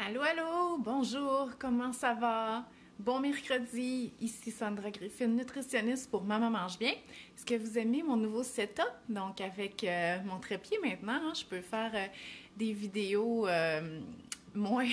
Allô, allô, bonjour, comment ça va? Bon mercredi, ici Sandra Griffin, nutritionniste pour Maman Mange Bien. Est-ce que vous aimez mon nouveau setup? Donc avec mon trépied maintenant, hein, je peux faire des vidéos moins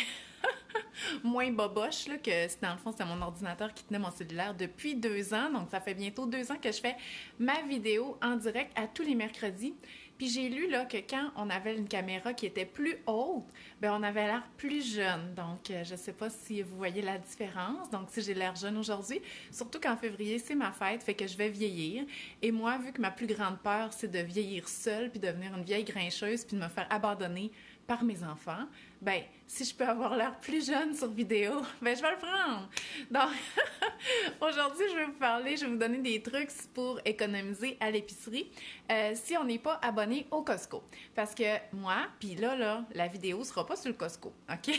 moins boboche, là, que dans le fond, c'était mon ordinateur qui tenait mon cellulaire depuis 2 ans. Donc, ça fait bientôt 2 ans que je fais ma vidéo en direct à tous les mercredis. Puis j'ai lu là, que quand on avait une caméra qui était plus haute, ben on avait l'air plus jeune. Donc, je sais pas si vous voyez la différence. Donc, si j'ai l'air jeune aujourd'hui, surtout qu'en février, c'est ma fête, fait que je vais vieillir. Et moi, vu que ma plus grande peur, c'est de vieillir seule, puis devenir une vieille grincheuse, puis de me faire abandonner par mes enfants, ben si je peux avoir l'air plus jeune sur vidéo, ben je vais le prendre. Donc aujourd'hui, je vais vous donner des trucs pour économiser à l'épicerie si on n'est pas abonné au Costco. Parce que moi, puis là, la vidéo sera pas sur le Costco, OK?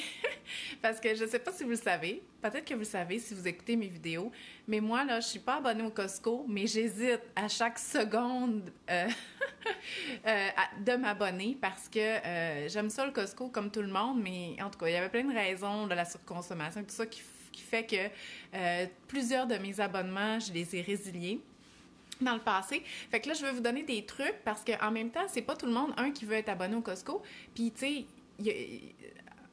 Parce que je sais pas si vous le savez, peut-être que vous le savez si vous écoutez mes vidéos, mais moi, là, je suis pas abonnée au Costco, mais j'hésite à chaque seconde de m'abonner parce que j'aime ça le Costco comme tout le monde, mais en tout cas, il y avait plein de raisons de la surconsommation, tout ça qui fait que plusieurs de mes abonnements, je les ai résiliés dans le passé. Fait que là, je vais vous donner des trucs parce qu'en même temps, c'est pas tout le monde, qui veut être abonné au Costco. Puis, tu sais,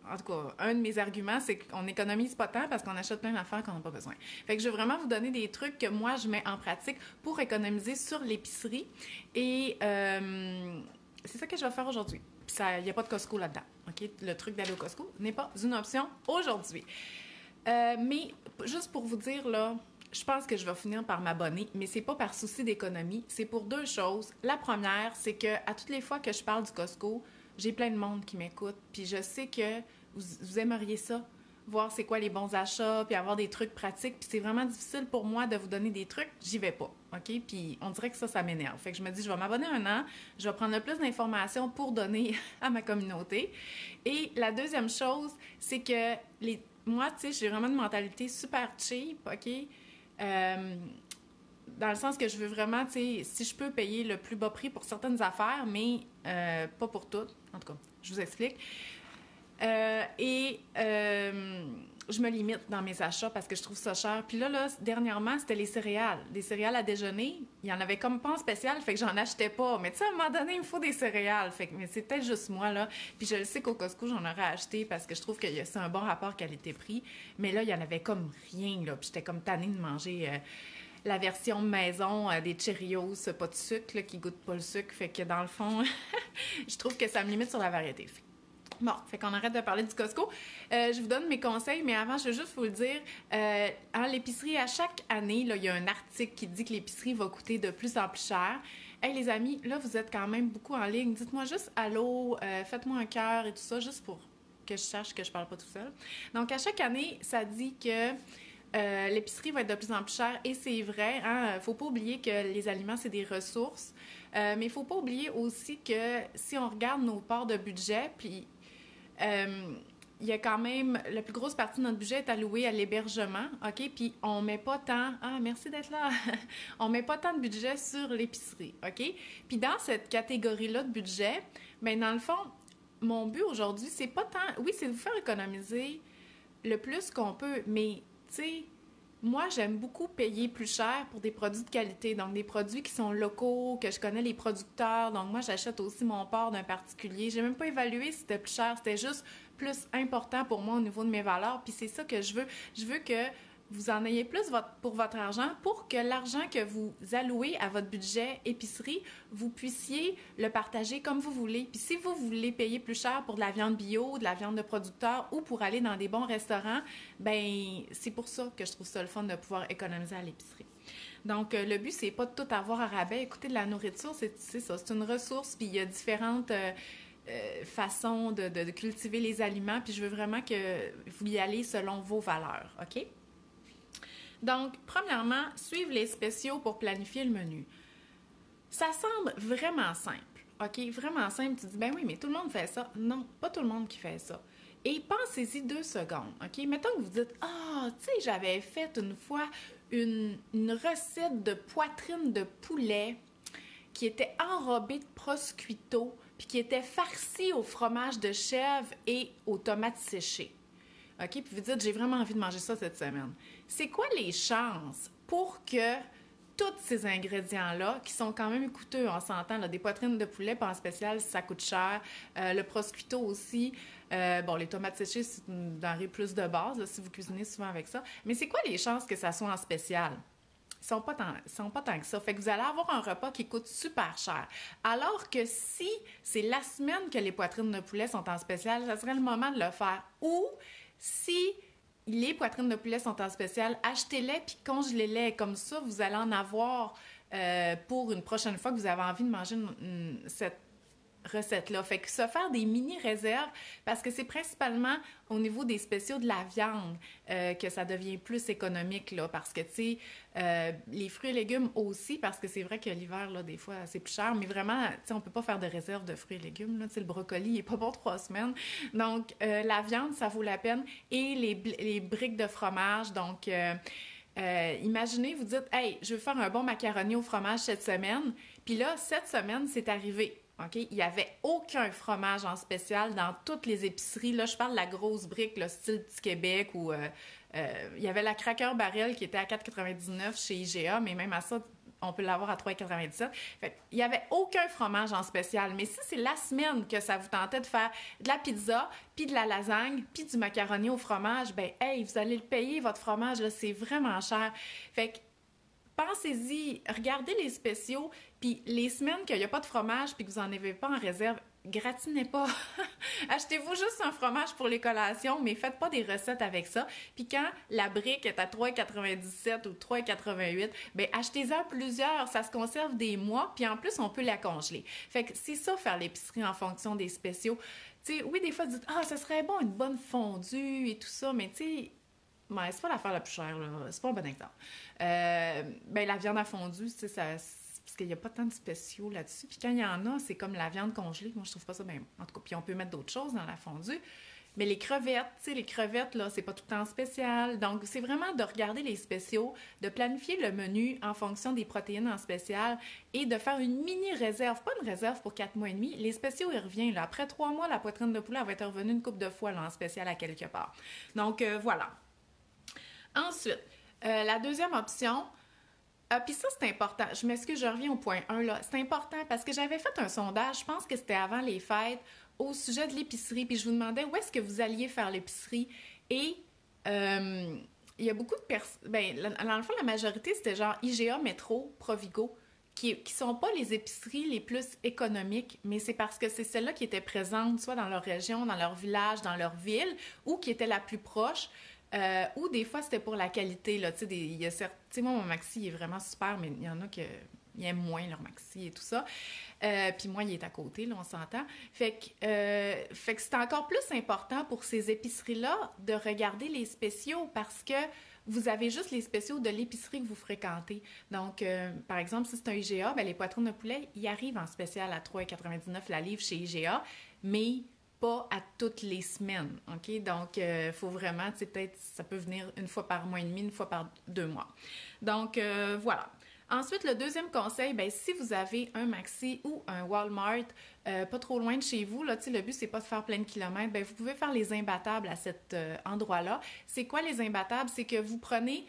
en tout cas, un de mes arguments, c'est qu'on économise pas tant parce qu'on achète plein d'affaires qu'on n'a pas besoin. Fait que je vais vraiment vous donner des trucs que moi, je mets en pratique pour économiser sur l'épicerie. Et c'est ça que je vais faire aujourd'hui. Puis il n'y a pas de Costco là-dedans. OK? Le truc d'aller au Costco n'est pas une option aujourd'hui. Mais juste pour vous dire, là, je pense que je vais finir par m'abonner, mais c'est pas par souci d'économie. C'est pour deux choses. La première, c'est que à toutes les fois que je parle du Costco, j'ai plein de monde qui m'écoute. Puis je sais que vous aimeriez ça, voir c'est quoi les bons achats, puis avoir des trucs pratiques. Puis c'est vraiment difficile pour moi de vous donner des trucs. J'y vais pas, OK? Puis on dirait que ça m'énerve. Fait que je me dis, je vais m'abonner 1 an, je vais prendre le plus d'informations pour donner à ma communauté. Et la deuxième chose, c'est que moi, tu sais, j'ai vraiment une mentalité super cheap, OK? Dans le sens que je veux vraiment, tu sais, si je peux payer le plus bas prix pour certaines affaires, mais pas pour toutes. En tout cas, je vous explique. Je me limite dans mes achats parce que je trouve ça cher. Puis là, dernièrement, c'était les céréales. Des céréales à déjeuner, il y en avait comme pas en spécial, fait que j'en achetais pas. Mais tu sais, à un moment donné, il me faut des céréales. Fait que, mais c'est peut-être juste moi, là. Puis je le sais qu'au Costco, j'en aurais acheté parce que je trouve que c'est un bon rapport qualité-prix. Mais là, il y en avait comme rien, là. Puis j'étais comme tannée de manger la version maison des Cheerios, pas de sucre, là, qui goûte pas le sucre. Fait que dans le fond, je trouve que ça me limite sur la variété. Bon, fait qu'on arrête de parler du Costco. Je vous donne mes conseils, mais avant, je veux juste vous le dire. L'épicerie, à chaque année, là, il y a un article qui dit que l'épicerie va coûter de plus en plus cher. Hey, les amis, là, vous êtes quand même beaucoup en ligne. Dites-moi juste allô, faites-moi un cœur et tout ça, juste pour que je sache que je parle pas tout seul. Donc, à chaque année, ça dit que l'épicerie va être de plus en plus chère et c'est vrai, hein, faut pas oublier que les aliments, c'est des ressources, mais il faut pas oublier aussi que si on regarde nos parts de budget, puis il y a quand même, la plus grosse partie de notre budget est allouée à l'hébergement, OK? Puis on met pas tant, merci d'être là, on met pas tant de budget sur l'épicerie, OK? Puis dans cette catégorie-là de budget, bien dans le fond, mon but aujourd'hui, c'est pas tant, oui, c'est de vous faire économiser le plus qu'on peut, mais tu sais, moi, j'aime beaucoup payer plus cher pour des produits de qualité, donc des produits qui sont locaux, que je connais les producteurs. Donc moi, j'achète aussi mon porc d'un particulier. J'ai même pas évalué si c'était plus cher, c'était juste plus important pour moi au niveau de mes valeurs. Puis c'est ça que je veux. Je veux que vous en ayez plus pour votre argent, pour que l'argent que vous allouez à votre budget épicerie, vous puissiez le partager comme vous voulez. Puis si vous voulez payer plus cher pour de la viande bio, de la viande de producteur ou pour aller dans des bons restaurants, ben c'est pour ça que je trouve ça le fun de pouvoir économiser à l'épicerie. Donc, le but, c'est pas de tout avoir à rabais. Écoutez, de la nourriture, c'est ça, c'est une ressource, puis il y a différentes façons de cultiver les aliments, puis je veux vraiment que vous y allez selon vos valeurs, OK? Donc, premièrement, suivre les spéciaux pour planifier le menu. Ça semble vraiment simple, OK? Vraiment simple. Tu dis, ben oui, mais tout le monde fait ça. Non, pas tout le monde qui fait ça. Et pensez-y 2 secondes, OK? Mettons que vous dites, tu sais, j'avais fait une fois une recette de poitrine de poulet qui était enrobée de prosciutto puis qui était farcie au fromage de chèvre et aux tomates séchées. OK? Puis vous dites, j'ai vraiment envie de manger ça cette semaine. C'est quoi les chances pour que tous ces ingrédients-là, qui sont quand même coûteux, on s'entend, là, des poitrines de poulet, pas en spécial, ça coûte cher. Le prosciutto aussi. Bon, les tomates séchées, c'est une denrée plus de base, là, si vous cuisinez souvent avec ça. Mais c'est quoi les chances que ça soit en spécial? Ils sont pas tant que ça. Fait que vous allez avoir un repas qui coûte super cher. Alors que si c'est la semaine que les poitrines de poulet sont en spécial, ça serait le moment de le faire. Ou si les poitrines de poulet sont en spécial, achetez-les puis congelez-les. Comme ça, vous allez en avoir pour une prochaine fois que vous avez envie de manger cette recette-là. Fait que se faire des mini-réserves, parce que c'est principalement au niveau des spéciaux de la viande que ça devient plus économique, là, parce que, tu sais, les fruits et légumes aussi, parce que c'est vrai que l'hiver, là, des fois, c'est plus cher, mais vraiment, tu sais, on peut pas faire de réserve de fruits et légumes, là, tu sais, le brocoli, il est pas bon 3 semaines. Donc, la viande, ça vaut la peine, et les briques de fromage, donc... imaginez, vous dites, hey, je veux faire un bon macaroni au fromage cette semaine. Puis là, cette semaine, c'est arrivé. OK? Il n'y avait aucun fromage en spécial dans toutes les épiceries. Là, je parle de la grosse brique, le style du Québec, ou il y avait la Cracker Barrel qui était à 4,99 chez IGA, mais même à ça, on peut l'avoir à 3,97. Fait il n'y avait aucun fromage en spécial. Mais si c'est la semaine que ça vous tentait de faire de la pizza, puis de la lasagne, puis du macaroni au fromage, ben hey, vous allez le payer, votre fromage, là, c'est vraiment cher. Fait que pensez-y, regardez les spéciaux, puis les semaines qu'il n'y a pas de fromage puis que vous n'en avez pas en réserve, gratinez pas. Achetez-vous juste un fromage pour les collations, mais faites pas des recettes avec ça. Puis quand la brique est à 3,97 ou 3,88, ben achetez-en plusieurs, ça se conserve des mois, puis en plus, on peut la congeler. Fait que c'est ça, faire l'épicerie en fonction des spéciaux. Tu sais, oui, des fois, vous dites « Ah, ça serait bon, une bonne fondue et tout ça », mais tu sais... Mais c'est pas l'affaire la plus chère, là. C'est pas un bon exemple. Ben, la viande à fondue, tu sais, parce qu'il n'y a pas tant de spéciaux là-dessus. Puis quand il y en a, c'est comme la viande congelée. Moi, je trouve pas ça bien. En tout cas, puis on peut mettre d'autres choses dans la fondue. Mais les crevettes, tu sais, les crevettes, là, c'est pas tout le temps spécial. Donc, c'est vraiment de regarder les spéciaux, de planifier le menu en fonction des protéines en spécial et de faire une mini-réserve. Pas une réserve pour 4 mois et demi. Les spéciaux, ils reviennent, là. Après 3 mois, la poitrine de poulet va être revenue une couple de fois, là, en spécial à quelque part. Donc, voilà. Ensuite, la deuxième option, puis ça, c'est important. Je m'excuse, je reviens au point 1, là. C'est important parce que j'avais fait un sondage, je pense que c'était avant les fêtes, au sujet de l'épicerie, puis je vous demandais où est-ce que vous alliez faire l'épicerie. Et il y a beaucoup de personnes... Ben, dans le fond, la majorité, c'était genre IGA, Métro, Provigo, qui sont pas les épiceries les plus économiques, mais c'est parce que c'est celles-là qui étaient présentes, soit dans leur région, dans leur village, dans leur ville, ou qui étaient la plus proche. Ou des fois, c'était pour la qualité. Là, tu sais, moi, mon maxi, il est vraiment super, mais il y en a qui aiment moins leur maxi et tout ça. Puis moi, il est à côté, là, on s'entend. Fait que c'est encore plus important pour ces épiceries-là de regarder les spéciaux parce que vous avez juste les spéciaux de l'épicerie que vous fréquentez. Donc, par exemple, si c'est un IGA, ben, les poitrines de poulet, ils arrivent en spécial à 3,99 la livre chez IGA, mais pas à toutes les semaines, OK? Donc, il faut vraiment, tu sais, peut-être, ça peut venir une fois par mois et demi, une fois par 2 mois. Donc, voilà. Ensuite, le deuxième conseil, bien, si vous avez un Maxi ou un Walmart pas trop loin de chez vous, là, tu sais, le but, c'est pas de faire plein de kilomètres, bien, vous pouvez faire les imbattables à cet endroit-là. C'est quoi les imbattables? C'est que vous prenez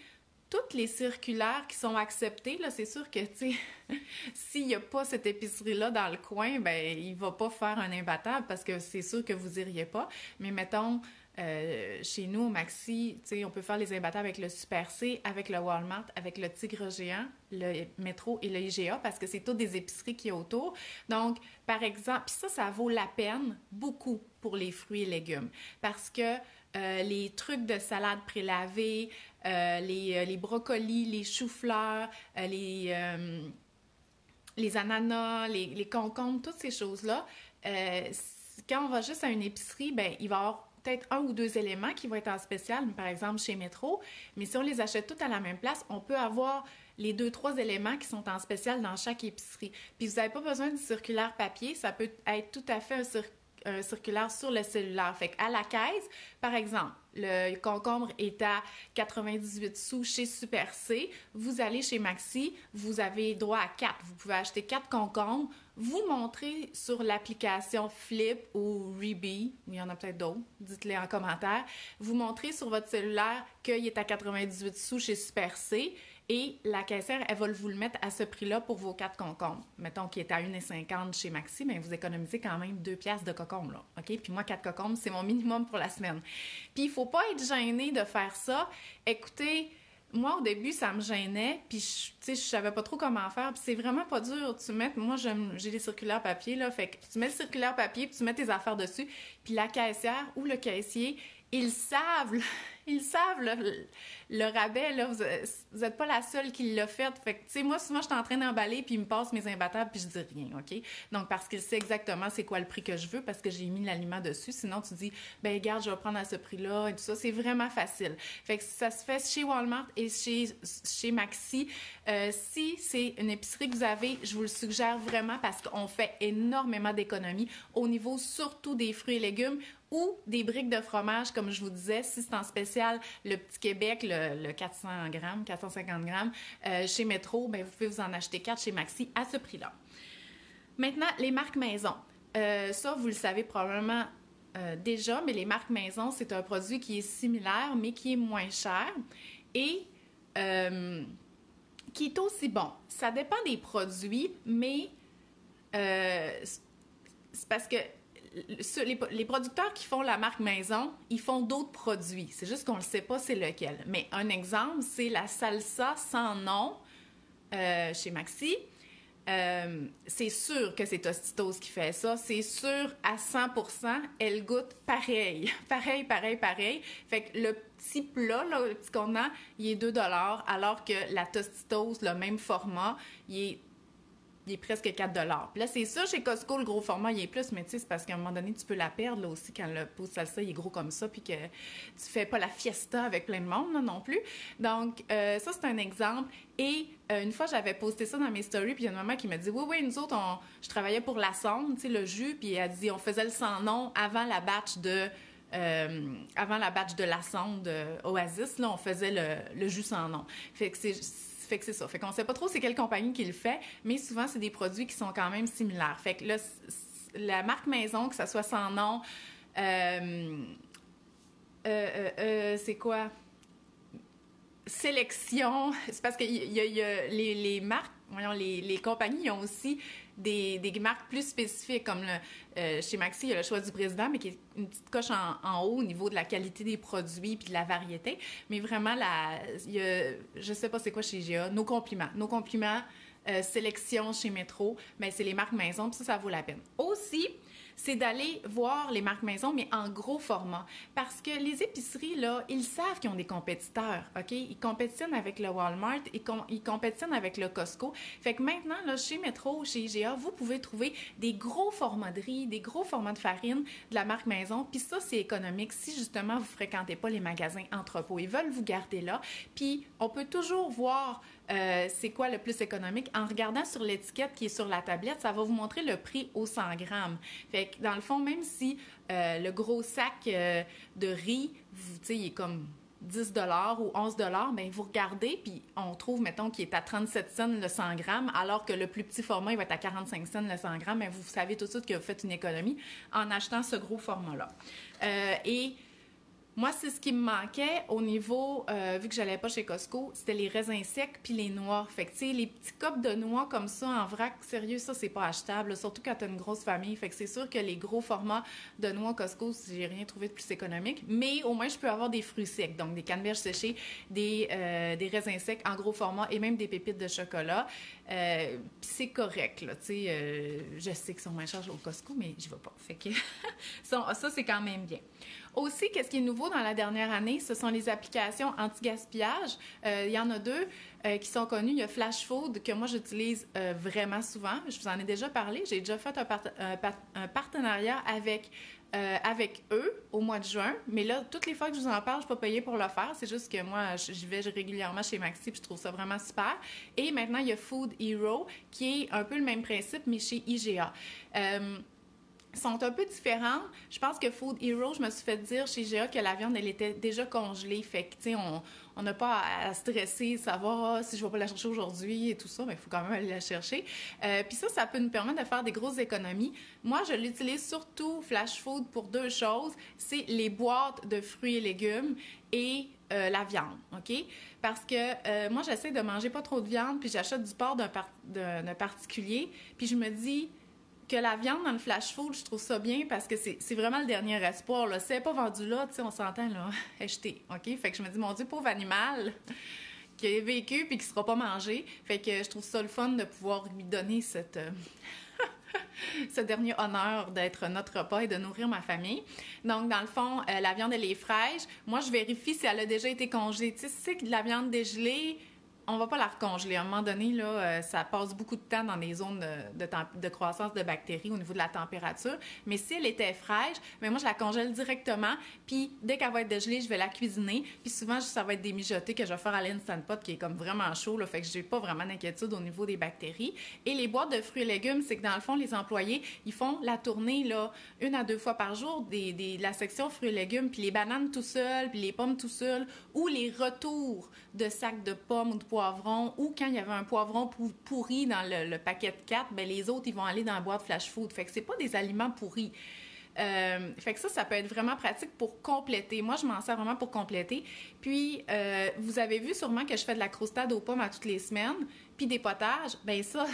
toutes les circulaires qui sont acceptées, là, c'est sûr que, tu sais, s'il n'y a pas cette épicerie-là dans le coin, ben il va pas faire un imbattable parce que c'est sûr que vous iriez pas. Mais mettons, chez nous, au Maxi, tu sais, on peut faire les imbattables avec le Super C, avec le Walmart, avec le Tigre Géant, le Métro et le IGA parce que c'est toutes des épiceries qui y a autour. Donc, par exemple, puis ça vaut la peine beaucoup pour les fruits et légumes parce que les trucs de salade prélavés, les brocolis, les choux-fleurs, les ananas, les concombres, toutes ces choses-là, quand on va juste à une épicerie, ben il va y avoir peut-être 1 ou 2 éléments qui vont être en spécial, par exemple chez Métro, mais si on les achète tous à la même place, on peut avoir les 2-3 éléments qui sont en spécial dans chaque épicerie. Puis vous n'avez pas besoin du circulaire papier, ça peut être tout à fait un circulaire sur le cellulaire. Fait qu'à la caisse, par exemple, le concombre est à 98 sous chez Super C. Vous allez chez Maxi, vous avez droit à 4. Vous pouvez acheter 4 concombres, vous montrez sur l'application Flip ou Reebee, il y en a peut-être d'autres, dites-les en commentaire, vous montrez sur votre cellulaire qu'il est à 98 sous chez Super C et la caissière, elle va vous le mettre à ce prix-là pour vos 4 concombres. Mettons qu'il est à 1,50 chez Maxi, mais vous économisez quand même 2 piastres de cocombres, là, OK? Puis moi, 4 cocombres, c'est mon minimum pour la semaine. Puis il faut pas être gêné de faire ça. Écoutez, moi, au début, ça me gênait, puis je savais pas trop comment faire, puis c'est vraiment pas dur. Moi, j'ai des circulaires papier, là, fait que tu mets le circulaire papier, puis tu mets tes affaires dessus, puis la caissière ou le caissier, ils savent le rabais, là, vous êtes pas la seule qui l'a fait. Fait que, tu sais, moi, souvent, je suis en train d'emballer, puis il me passe mes imbattables, puis je dis rien, OK? Donc, parce qu'il sait exactement c'est quoi le prix que je veux, parce que j'ai mis l'aliment dessus. Sinon, tu dis, ben regarde, je vais prendre à ce prix-là, et tout ça. C'est vraiment facile. Fait que ça se fait chez Walmart et chez Maxi. Si c'est une épicerie que vous avez, je vous le suggère vraiment, parce qu'on fait énormément d'économies au niveau surtout des fruits et légumes, ou des briques de fromage, comme je vous disais, si c'est en spécial le Petit Québec, le 400 grammes, 450 grammes, chez Métro, ben vous pouvez vous en acheter 4 chez Maxi à ce prix-là. Maintenant, les marques maison. Ça, vous le savez probablement déjà, mais les marques maison, c'est un produit qui est similaire, mais qui est moins cher et qui est aussi bon. Ça dépend des produits, mais c'est parce que les producteurs qui font la marque maison, ils font d'autres produits. C'est juste qu'on ne le sait pas c'est lequel. Mais un exemple, c'est la salsa sans nom chez Maxi. C'est sûr que c'est Tostitos qui fait ça. C'est sûr à 100%, elle goûte pareil. Pareil. Fait que le petit plat, là, le petit contenant, il est 2 $, alors que la Tostitos, le même format, il est presque 4 $. Puis là, c'est sûr, chez Costco, le gros format, il est plus, mais tu sais, c'est parce qu'à un moment donné, tu peux la perdre, là aussi, quand le pot de salsa, il est gros comme ça, puis que tu fais pas la fiesta avec plein de monde, là, non plus. Donc, ça, c'est un exemple. Et une fois, j'avais posté ça dans mes stories, puis il y a une maman qui m'a dit, oui, nous autres, je travaillais pour la sonde, tu sais, le jus, puis elle a dit, on faisait le sans nom avant la batch de la sonde Oasis, là, on faisait le jus sans nom. Fait que c'est ça. Fait qu'on sait pas trop c'est quelle compagnie qui le fait, mais souvent, c'est des produits qui sont quand même similaires. Fait que là, la marque maison, que ça soit sans nom, c'est quoi? Sélection. C'est parce que y a les marques, voyons, les compagnies, ils ont aussi des marques plus spécifiques, comme chez Maxi, il y a le choix du président, mais qui est une petite coche en haut au niveau de la qualité des produits puis de la variété. Mais vraiment, je sais pas c'est quoi chez IGA, nos compliments, sélection chez Métro, mais c'est les marques maison, puis ça vaut la peine. Aussi, c'est d'aller voir les marques maison, mais en gros format. Parce que les épiceries, là, ils savent qu'ils ont des compétiteurs, OK? Ils compétitionnent avec le Walmart, ils compétitionnent avec le Costco. Fait que maintenant, là, chez Métro, chez IGA, vous pouvez trouver des gros formats de riz, des gros formats de farine de la marque maison. Puis ça, c'est économique si, justement, vous fréquentez pas les magasins entrepôts. Ils veulent vous garder là. Puis on peut toujours voir c'est quoi le plus économique. En regardant sur l'étiquette qui est sur la tablette, ça va vous montrer le prix au 100 grammes. Fait que dans le fond, même si le gros sac de riz, tu sais, il est comme 10 $ ou 11 $, bien, vous regardez, puis on trouve, mettons, qu'il est à 37 cents le 100 grammes, alors que le plus petit format, il va être à 45 cents le 100 grammes, bien, vous savez tout de suite que vous faites une économie en achetant ce gros format-là. Et moi, c'est ce qui me manquait au niveau, vu que j'allais pas chez Costco, c'était les raisins secs puis les noix. Fait que, tu sais, les petits copes de noix comme ça en vrac, sérieux, ça, c'est pas achetable, là, surtout quand t'as une grosse famille. Fait que c'est sûr que les gros formats de noix Costco, j'ai rien trouvé de plus économique. Mais au moins, je peux avoir des fruits secs, donc des canneberges séchées, des raisins secs en gros format et même des pépites de chocolat. Puis c'est correct, là, tu sais. Je sais qu'ils sont moins chers au Costco, mais j'y vais pas. Fait que ça, c'est quand même bien. Aussi, qu'est-ce qui est nouveau dans la dernière année, ce sont les applications anti-gaspillage. Il y en a deux qui sont connues. Il y a Flash Food, que moi, j'utilise vraiment souvent. Je vous en ai déjà parlé. J'ai déjà fait un partenariat avec eux au mois de juin. Mais là, toutes les fois que je vous en parle, je ne suis pas payée pour le faire. C'est juste que moi, j'y vais régulièrement chez Maxi et je trouve ça vraiment super. Et maintenant, il y a Food Hero, qui est un peu le même principe, mais chez IGA. sont un peu différentes. Je pense que Food Hero, je me suis fait dire chez GA que la viande, elle était déjà congelée. Fait que, tu sais, on n'a pas à stresser, savoir si je vais pas la chercher aujourd'hui et tout ça, mais il faut quand même aller la chercher. Puis ça peut nous permettre de faire des grosses économies. Moi, je l'utilise surtout, Flash Food, pour deux choses. C'est les boîtes de fruits et légumes et la viande, OK? Parce que moi, j'essaie de manger pas trop de viande, puis j'achète du porc d'un particulier, puis je me dis que la viande dans le flash food, je trouve ça bien parce que c'est vraiment le dernier espoir. Là. Si elle n'est pas vendue là, tu sais, on s'entend, là, acheter, OK? Fait que je me dis, mon Dieu, pauvre animal qui a vécu puis qui ne sera pas mangé. Fait que je trouve ça le fun de pouvoir lui donner ce dernier honneur d'être notre repas et de nourrir ma famille. Donc, dans le fond, la viande, elle est fraîche. Moi, je vérifie si elle a déjà été congelée. Tu sais, si c'est de la viande dégelée, on va pas la recongeler. À un moment donné, là, ça passe beaucoup de temps dans des zones de croissance de bactéries au niveau de la température. Mais si elle était fraîche, mais moi, je la congèle directement. Puis, dès qu'elle va être dégelée, je vais la cuisiner. Puis souvent, ça va être des mijotés que je vais faire à l'Instant Pot qui est comme vraiment chaud. Là, fait que j'ai pas vraiment d'inquiétude au niveau des bactéries. Et les boîtes de fruits et légumes, c'est que dans le fond, les employés, ils font la tournée là, 1 à 2 fois par jour de la section fruits et légumes. Puis les bananes tout seules, puis les pommes tout seules, ou les retours de sacs de pommes ou de poivrons, ou quand il y avait un poivron pourri dans le paquet de 4, ben les autres, ils vont aller dans la boîte flash food. Fait que c'est pas des aliments pourris. Fait que ça peut être vraiment pratique pour compléter. Moi, je m'en sers vraiment pour compléter. Puis, vous avez vu sûrement que je fais de la croustade aux pommes à toutes les semaines, puis des potages. Ben ça,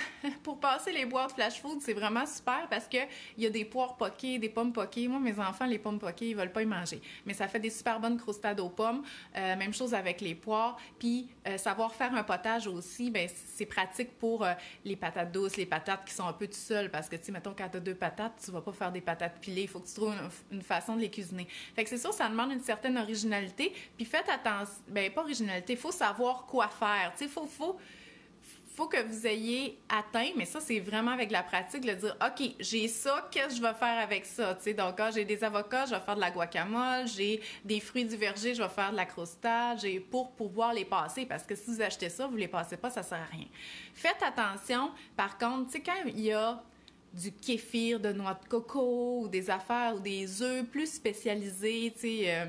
pour passer les boîtes flash food, c'est vraiment super parce que il y a des poires poquées, des pommes poquées. Moi, mes enfants, les pommes poquées, ils veulent pas y manger. Mais ça fait des super bonnes croustades aux pommes. Même chose avec les poires. Puis, savoir faire un potage aussi, ben c'est pratique pour les patates douces, les patates qui sont un peu tout seules parce que, tu sais, mettons, quand tu as 2 patates, tu vas pas faire des patates pilées. Il faut que tu trouves une façon de les cuisiner. Fait que c'est sûr, ça demande une certaine originalité. Puis faites attention, ben pas originalité, il faut savoir quoi faire. Tu sais, faut que vous ayez atteint, mais ça, c'est vraiment avec la pratique, de dire, OK, j'ai ça, qu'est-ce que je vais faire avec ça? Tu sais, donc, quand j'ai des avocats, je vais faire de la guacamole, j'ai des fruits du verger, je vais faire de la croustade, pour pouvoir les passer, parce que si vous achetez ça, vous les passez pas, ça sert à rien. Faites attention, par contre, tu sais, quand il y a du kéfir de noix de coco ou des affaires ou des œufs plus spécialisés, tu sais,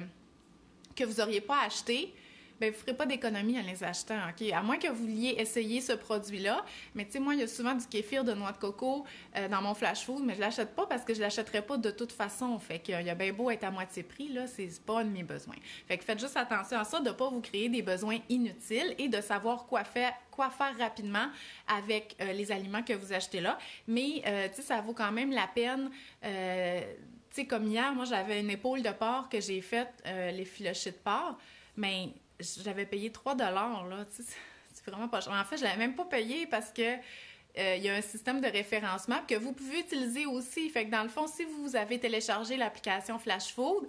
que vous n'auriez pas acheté, bien, vous ne ferez pas d'économie en les achetant, OK? À moins que vous vouliez essayer ce produit-là. Mais tu sais, moi, il y a souvent du kéfir de noix de coco dans mon flash food, mais je ne l'achète pas parce que je ne l'achèterais pas de toute façon. Fait qu'il y a bien beau être à moitié prix, là, c'est pas un de mes besoins. Fait que faites juste attention à ça, de ne pas vous créer des besoins inutiles et de savoir quoi faire rapidement avec les aliments que vous achetez là. Mais, tu sais, ça vaut quand même la peine... tu sais, comme hier, moi, j'avais une épaule de porc que j'ai faite, les filochés de porc, mais j'avais payé 3 $, là, tu sais, c'est vraiment pas cher. En fait, je l'avais même pas payé parce que il y a un système de référencement que vous pouvez utiliser aussi. Fait que dans le fond, si vous avez téléchargé l'application Flash Food,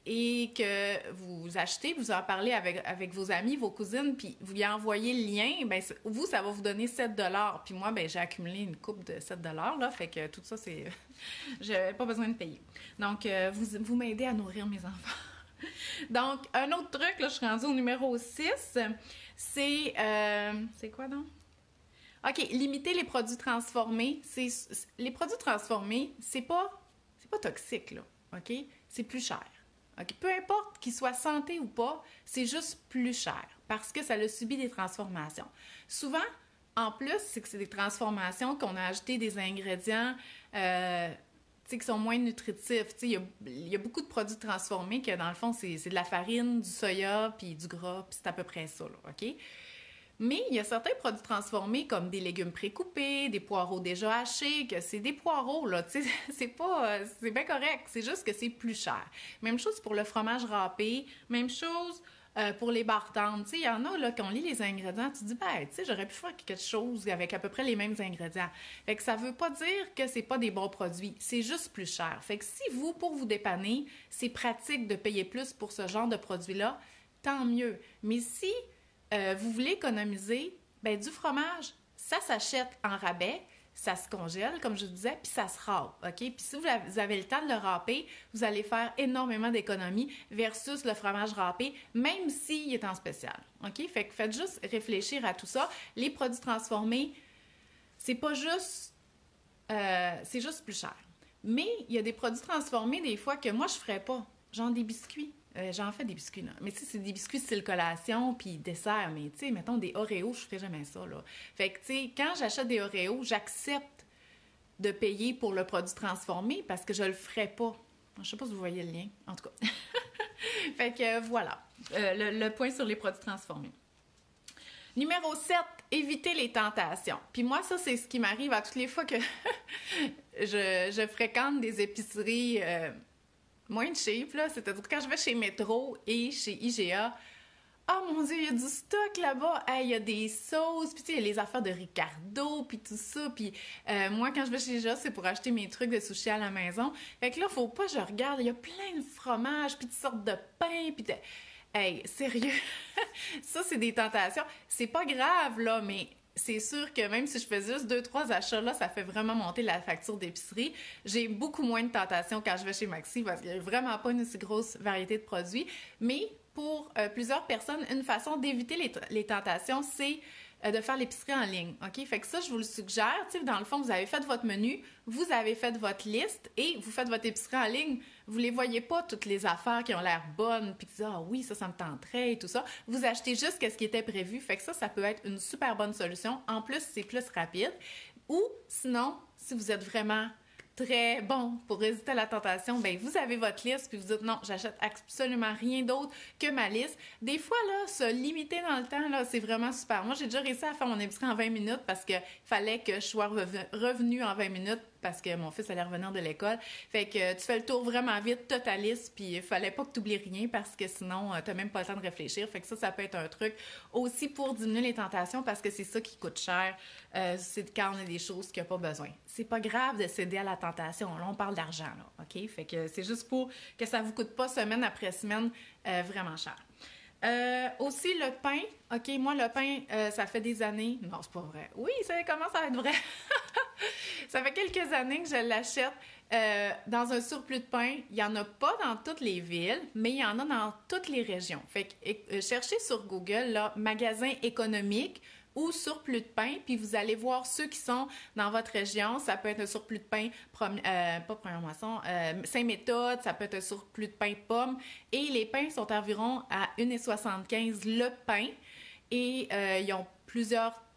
et que vous achetez, vous en parlez avec vos amis, vos cousines, puis vous lui envoyez le lien, bien, vous, ça va vous donner 7 $. Puis moi, bien, j'ai accumulé une coupe de 7 $, là, fait que tout ça, c'est... j'avais pas besoin de payer. Donc, vous m'aidez à nourrir mes enfants. Donc, un autre truc, là, je suis rendue au numéro 6, c'est... c'est quoi, donc? OK, limiter les produits transformés. Les produits transformés, c'est pas toxique, là, OK? C'est plus cher. Okay? Peu importe qu'il soit santé ou pas, c'est juste plus cher parce que ça a subi des transformations. Souvent, en plus, c'est que c'est des transformations qu'on a ajouté des ingrédients qui sont moins nutritifs. Il y a beaucoup de produits transformés que, dans le fond, c'est de la farine, du soya, puis du gras, puis c'est à peu près ça, là, OK? Mais il y a certains produits transformés comme des légumes précoupés, des poireaux déjà hachés, que c'est des poireaux, là, tu sais, c'est bien correct, c'est juste que c'est plus cher. Même chose pour le fromage râpé, même chose pour les barres tendres, tu sais, il y en a, là, quand on lit les ingrédients, tu te dis, ben, tu sais, j'aurais pu faire quelque chose avec à peu près les mêmes ingrédients. Fait que ça veut pas dire que c'est pas des bons produits, c'est juste plus cher. Fait que si vous, pour vous dépanner, c'est pratique de payer plus pour ce genre de produits-là, tant mieux. Mais si vous voulez économiser, ben du fromage, ça s'achète en rabais, ça se congèle, comme je vous disais, puis ça se râpe, OK? Puis si vous avez le temps de le râper, vous allez faire énormément d'économies versus le fromage râpé, même s'il est en spécial, OK? Fait que faites juste réfléchir à tout ça. Les produits transformés, c'est pas juste... c'est juste plus cher. Mais il y a des produits transformés, des fois, que moi, je ferais pas. Genre des biscuits. J'en fais des biscuits, là. Mais tu sais, c'est des biscuits style collation, puis dessert. Mais tu sais, mettons des Oreos, je ferais jamais ça, là. Fait que, tu sais, quand j'achète des Oreos, j'accepte de payer pour le produit transformé parce que je le ferais pas. Je sais pas si vous voyez le lien, en tout cas. Fait que voilà, le point sur les produits transformés. Numéro 7, éviter les tentations. Puis moi, ça, c'est ce qui m'arrive à toutes les fois que je fréquente des épiceries moins cheap, là. C'est-à-dire quand je vais chez Metro et chez IGA, oh mon Dieu, il y a du stock là-bas. Hey, il y a des sauces, puis tu sais, il y a les affaires de Ricardo, puis tout ça. Puis moi, quand je vais chez IGA, c'est pour acheter mes trucs de sushi à la maison. Fait que là, faut pas que je regarde. Il y a plein de fromages, puis toutes sortes de pain, puis de... Hey, sérieux? Ça, c'est des tentations. C'est pas grave, là, mais c'est sûr que même si je fais juste 2-3 achats, là, ça fait vraiment monter la facture d'épicerie. J'ai beaucoup moins de tentations quand je vais chez Maxi parce qu'il n'y a vraiment pas une aussi grosse variété de produits. Mais pour plusieurs personnes, une façon d'éviter les tentations, c'est de faire l'épicerie en ligne, OK? Fait que ça, je vous le suggère. Tu sais, dans le fond, vous avez fait votre menu, vous avez fait votre liste et vous faites votre épicerie en ligne. Vous les voyez pas, toutes les affaires qui ont l'air bonnes, puis vous dites « Ah oui, ça me tenterait » et tout ça. Vous achetez juste ce qui était prévu. Fait que ça peut être une super bonne solution. En plus, c'est plus rapide. Ou sinon, si vous êtes vraiment très bon pour résister à la tentation, ben vous avez votre liste puis vous dites non, j'achète absolument rien d'autre que ma liste. Des fois, là, se limiter dans le temps, là, c'est vraiment super. Moi, j'ai déjà réussi à faire mon épicerie en 20 minutes parce qu'il fallait que je sois revenue en 20 minutes parce que mon fils allait revenir de l'école. Fait que tu fais le tour vraiment vite, t'as ta liste, puis il fallait pas que tu oublies rien parce que sinon, t'as même pas le temps de réfléchir. Fait que ça peut être un truc aussi pour diminuer les tentations parce que c'est ça qui coûte cher. C'est quand on a des choses qu'il n'y a pas besoin. C'est pas grave de céder à la tentation. Là, on parle d'argent, là, OK? Fait que c'est juste pour que ça vous coûte pas semaine après semaine vraiment cher. Aussi, le pain. OK, moi, le pain, ça fait des années... Non, c'est pas vrai. Oui, ça commence à être vrai. Ça fait quelques années que je l'achète dans un surplus de pain. Il n'y en a pas dans toutes les villes, mais il y en a dans toutes les régions. Fait que cherchez sur Google, là, magasin économique ou surplus de pain, puis vous allez voir ceux qui sont dans votre région. Ça peut être un surplus de pain, pas première moisson, Saint-Méthode, ça peut être un surplus de pain pomme. Et les pains sont environ à 1,75 le pain. Et ils ont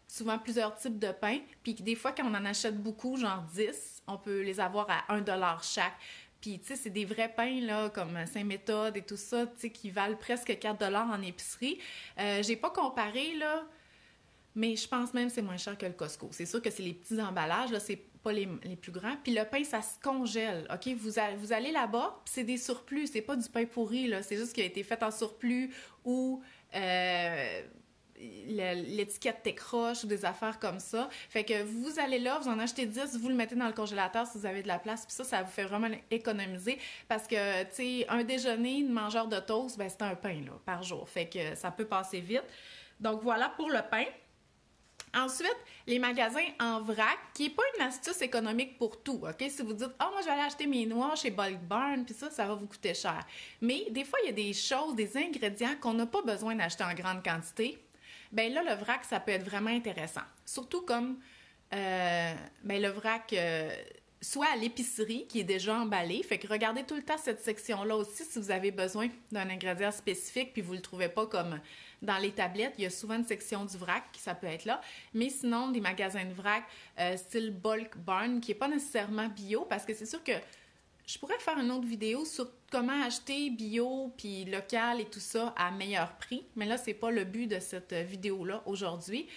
souvent plusieurs types de pain. Puis des fois, quand on en achète beaucoup, genre 10, on peut les avoir à 1$ chaque. Puis, tu sais, c'est des vrais pains, là, comme Saint-Méthode et tout ça, tu sais, qui valent presque 4$ en épicerie. J'ai pas comparé, là, mais je pense même que c'est moins cher que le Costco. C'est sûr que c'est les petits emballages, là, c'est pas les plus grands. Puis le pain, ça se congèle, OK? Vous allez là-bas, puis c'est des surplus, c'est pas du pain pourri, là. C'est juste qu'il a été fait en surplus ou... l'étiquette t'écroche ou des affaires comme ça. Fait que vous allez là, vous en achetez 10, vous le mettez dans le congélateur si vous avez de la place, puis ça vous fait vraiment économiser parce que, tu sais, un déjeuner de mangeur de toast, ben c'est un pain, là, par jour. Fait que ça peut passer vite. Donc, voilà pour le pain. Ensuite, les magasins en vrac, qui n'est pas une astuce économique pour tout, OK? Si vous dites « Ah, moi, je vais aller acheter mes noix chez Bulk Barn, puis ça va vous coûter cher. » Mais des fois, il y a des choses, des ingrédients qu'on n'a pas besoin d'acheter en grande quantité. Ben là, le vrac, ça peut être vraiment intéressant. Surtout comme le vrac, soit à l'épicerie, qui est déjà emballé. Fait que regardez tout le temps cette section-là aussi si vous avez besoin d'un ingrédient spécifique puis vous ne le trouvez pas comme dans les tablettes. Il y a souvent une section du vrac qui ça peut être là. Mais sinon, des magasins de vrac style Bulk Barn, qui n'est pas nécessairement bio, parce que c'est sûr que je pourrais faire une autre vidéo sur comment acheter bio puis local et tout ça à meilleur prix. Mais là, c'est pas le but de cette vidéo-là aujourd'hui.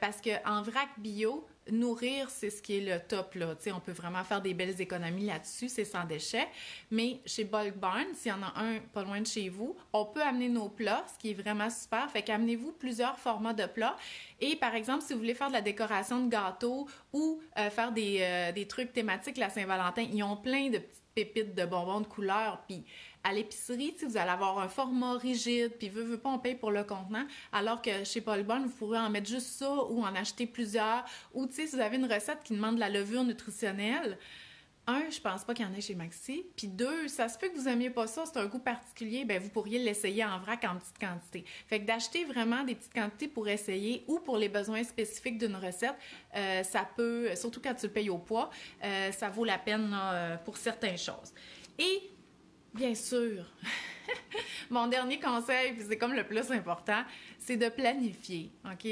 Parce qu'en vrac bio, nourrir, c'est ce qui est le top, là. Tu sais, on peut vraiment faire des belles économies là-dessus, c'est sans déchets. Mais chez Bulk Barn, s'il y en a un pas loin de chez vous, on peut amener nos plats, ce qui est vraiment super. Fait qu'amenez-vous plusieurs formats de plats. Et par exemple, si vous voulez faire de la décoration de gâteaux ou faire des trucs thématiques la Saint-Valentin, ils ont plein de petites pépites de bonbons de couleur. Puis à l'épicerie, vous allez avoir un format rigide, puis veut pas, on paye pour le contenant, alors que chez Bulk Barn, vous pourrez en mettre juste ça ou en acheter plusieurs. Ou si vous avez une recette qui demande de la levure nutritionnelle, Je pense pas qu'il y en ait chez Maxi. Puis deux, ça se peut que vous aimiez pas ça, c'est un goût particulier, ben vous pourriez l'essayer en vrac en petite quantité. Fait que d'acheter vraiment des petites quantités pour essayer ou pour les besoins spécifiques d'une recette, ça peut, surtout quand tu le payes au poids, ça vaut la peine là, pour certaines choses. Et bien sûr, mon dernier conseil, puis c'est comme le plus important, c'est de planifier, OK?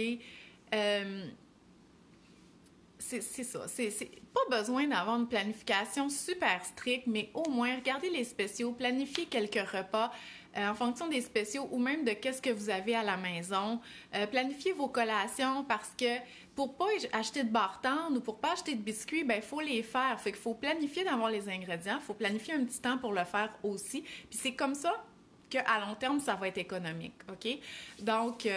C'est ça. C'est pas besoin d'avoir une planification super stricte, mais au moins, regardez les spéciaux, planifiez quelques repas en fonction des spéciaux ou même de qu'est-ce que vous avez à la maison. Planifiez vos collations parce que pour pas acheter de bar-tendre ou pour pas acheter de biscuits, ben il faut les faire. Fait qu'il faut planifier d'avoir les ingrédients, il faut planifier un petit temps pour le faire aussi. Puis c'est comme ça qu'à long terme, ça va être économique, OK? Donc,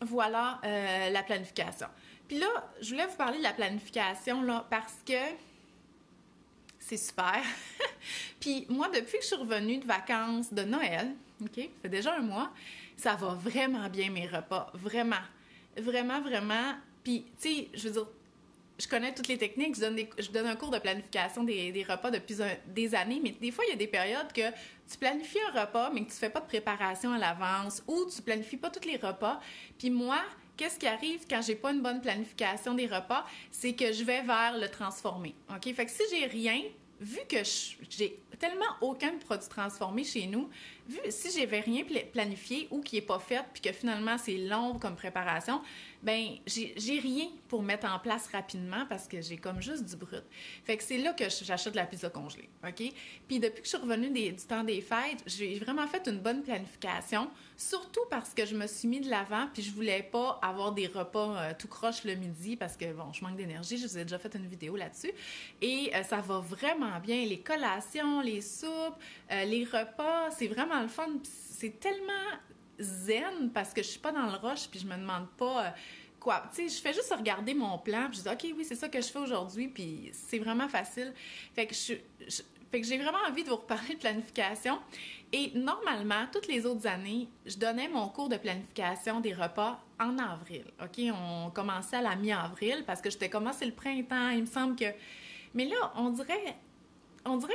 voilà la planification. Puis là, je voulais vous parler de la planification là, parce que c'est super. Puis moi, depuis que je suis revenue de vacances de Noël, OK, ça fait déjà un mois, ça va vraiment bien mes repas. Vraiment. Vraiment, vraiment. Puis, tu sais, je veux dire, je connais toutes les techniques, je donne un cours de planification des repas depuis des années, mais des fois, il y a des périodes que tu planifies un repas, mais que tu fais pas de préparation à l'avance ou tu planifies pas tous les repas. Puis moi, qu'est-ce qui arrive quand j'ai pas une bonne planification des repas? C'est que je vais vers le transformé. OK? Fait que si j'ai rien, vu que j'ai tellement aucun produit transformé chez nous, si j'avais rien planifié ou qui n'est pas fait, puis que finalement c'est long comme préparation, ben j'ai rien pour mettre en place rapidement parce que j'ai comme juste du brut. Fait que c'est là que j'achète la pizza congelée, OK? Puis depuis que je suis revenue du temps des fêtes, j'ai vraiment fait une bonne planification, surtout parce que je me suis mis de l'avant, puis je voulais pas avoir des repas tout croche le midi parce que, bon, je manque d'énergie, je vous ai déjà fait une vidéo là-dessus, et ça va vraiment bien. Les collations, les soupes, les repas, c'est vraiment le fun, c'est tellement zen parce que je suis pas dans le rush puis je me demande pas quoi. Tu sais, je fais juste regarder mon plan puis je dis OK, oui, c'est ça que je fais aujourd'hui puis c'est vraiment facile. Fait que fait que j'ai vraiment envie de vous reparler de planification. Et normalement, toutes les autres années, je donnais mon cours de planification des repas en avril. OK? On commençait à la mi-avril parce que j'étais commencé le printemps. Il me semble que... Mais là, on dirait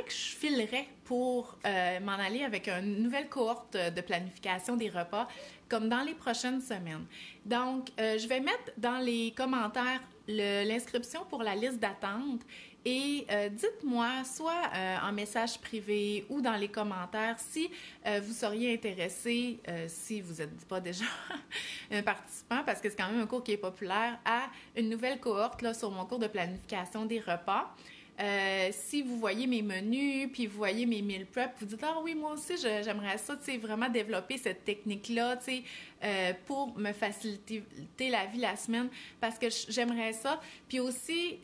que je filerais pour m'en aller avec une nouvelle cohorte de planification des repas, comme dans les prochaines semaines. Donc, je vais mettre dans les commentaires l'inscription pour la liste d'attente et dites-moi, soit en message privé ou dans les commentaires, si vous seriez intéressé, si vous n'êtes pas déjà un participant, parce que c'est quand même un cours qui est populaire, à une nouvelle cohorte là, sur mon cours de planification des repas. Si vous voyez mes menus, puis vous voyez mes meal prep, vous dites « Ah oui, moi aussi, j'aimerais ça, tu sais, vraiment développer cette technique-là, tu sais, pour me faciliter la vie la semaine, parce que j'aimerais ça. » Puis aussi,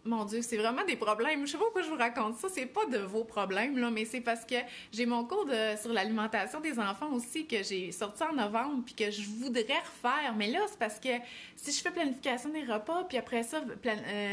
mon Dieu, c'est vraiment des problèmes. Je sais pas pourquoi je vous raconte ça. C'est pas de vos problèmes, là, mais c'est parce que j'ai mon cours sur l'alimentation des enfants aussi que j'ai sorti en novembre puis que je voudrais refaire. Mais là, c'est parce que si je fais planification des repas puis après ça,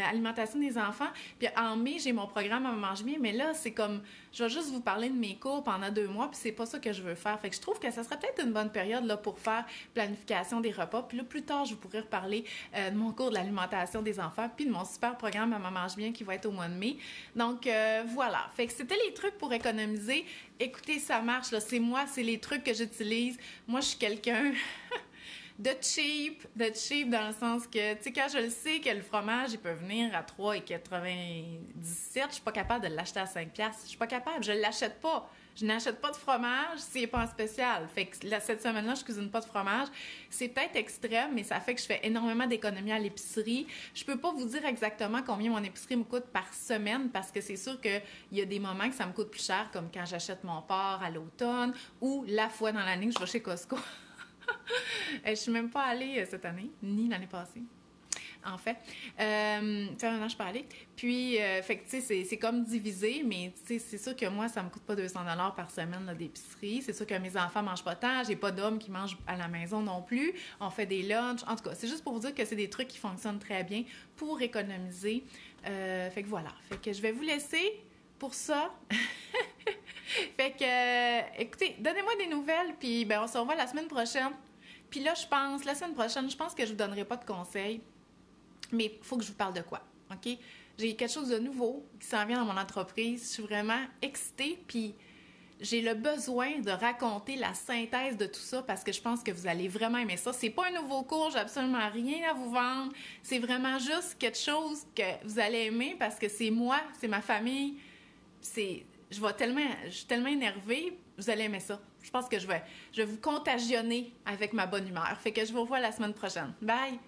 alimentation des enfants, puis en mai, j'ai mon programme à Mange Bien, mais là, c'est comme, je vais juste vous parler de mes cours pendant 2 mois puis c'est pas ça que je veux faire. Fait que je trouve que ça serait peut-être une bonne période là, pour faire planification des repas. Puis là, plus tard, je vous pourrais reparler de mon cours de l'alimentation des enfants puis de mon super programme à Mange Bien qui va être au mois de mai. Donc, voilà. Fait que c'était les trucs pour économiser. Écoutez, ça marche, là. C'est moi, c'est les trucs que j'utilise. Moi, je suis quelqu'un de cheap dans le sens que, tu sais, quand je le sais que le fromage, il peut venir à 3,97, je suis pas capable de l'acheter à 5$. Je suis pas capable, je l'achète pas. Je n'achète pas de fromage s'il n'est pas en spécial. Fait que cette semaine-là, je cuisine pas de fromage. C'est peut-être extrême, mais ça fait que je fais énormément d'économies à l'épicerie. Je peux pas vous dire exactement combien mon épicerie me coûte par semaine parce que c'est sûr qu'il y a des moments que ça me coûte plus cher, comme quand j'achète mon porc à l'automne ou la fois dans l'année que je vais chez Costco. Je suis même pas allée cette année, ni l'année passée. En fait, ça fait un an que je suis pas allée. Puis, fait que, tu sais, c'est comme divisé, mais tu sais, c'est sûr que moi, ça me coûte pas 200$ par semaine là, d'épicerie. C'est sûr que mes enfants mangent pas tant. J'ai pas d'hommes qui mangent à la maison non plus. On fait des lunchs. En tout cas, c'est juste pour vous dire que c'est des trucs qui fonctionnent très bien pour économiser. Fait que voilà. Fait que je vais vous laisser pour ça. Fait que, écoutez, donnez-moi des nouvelles, puis ben, on se revoit la semaine prochaine. Puis là, la semaine prochaine, je pense que je vous donnerai pas de conseils. Mais il faut que je vous parle de quoi, OK? J'ai quelque chose de nouveau qui s'en vient dans mon entreprise. Je suis vraiment excitée, puis j'ai le besoin de raconter la synthèse de tout ça parce que je pense que vous allez vraiment aimer ça. C'est pas un nouveau cours, j'ai absolument rien à vous vendre. C'est vraiment juste quelque chose que vous allez aimer parce que c'est moi, c'est ma famille. Je suis tellement énervée, vous allez aimer ça. Je pense que je vais vous contagionner avec ma bonne humeur. Fait que je vous revois la semaine prochaine. Bye!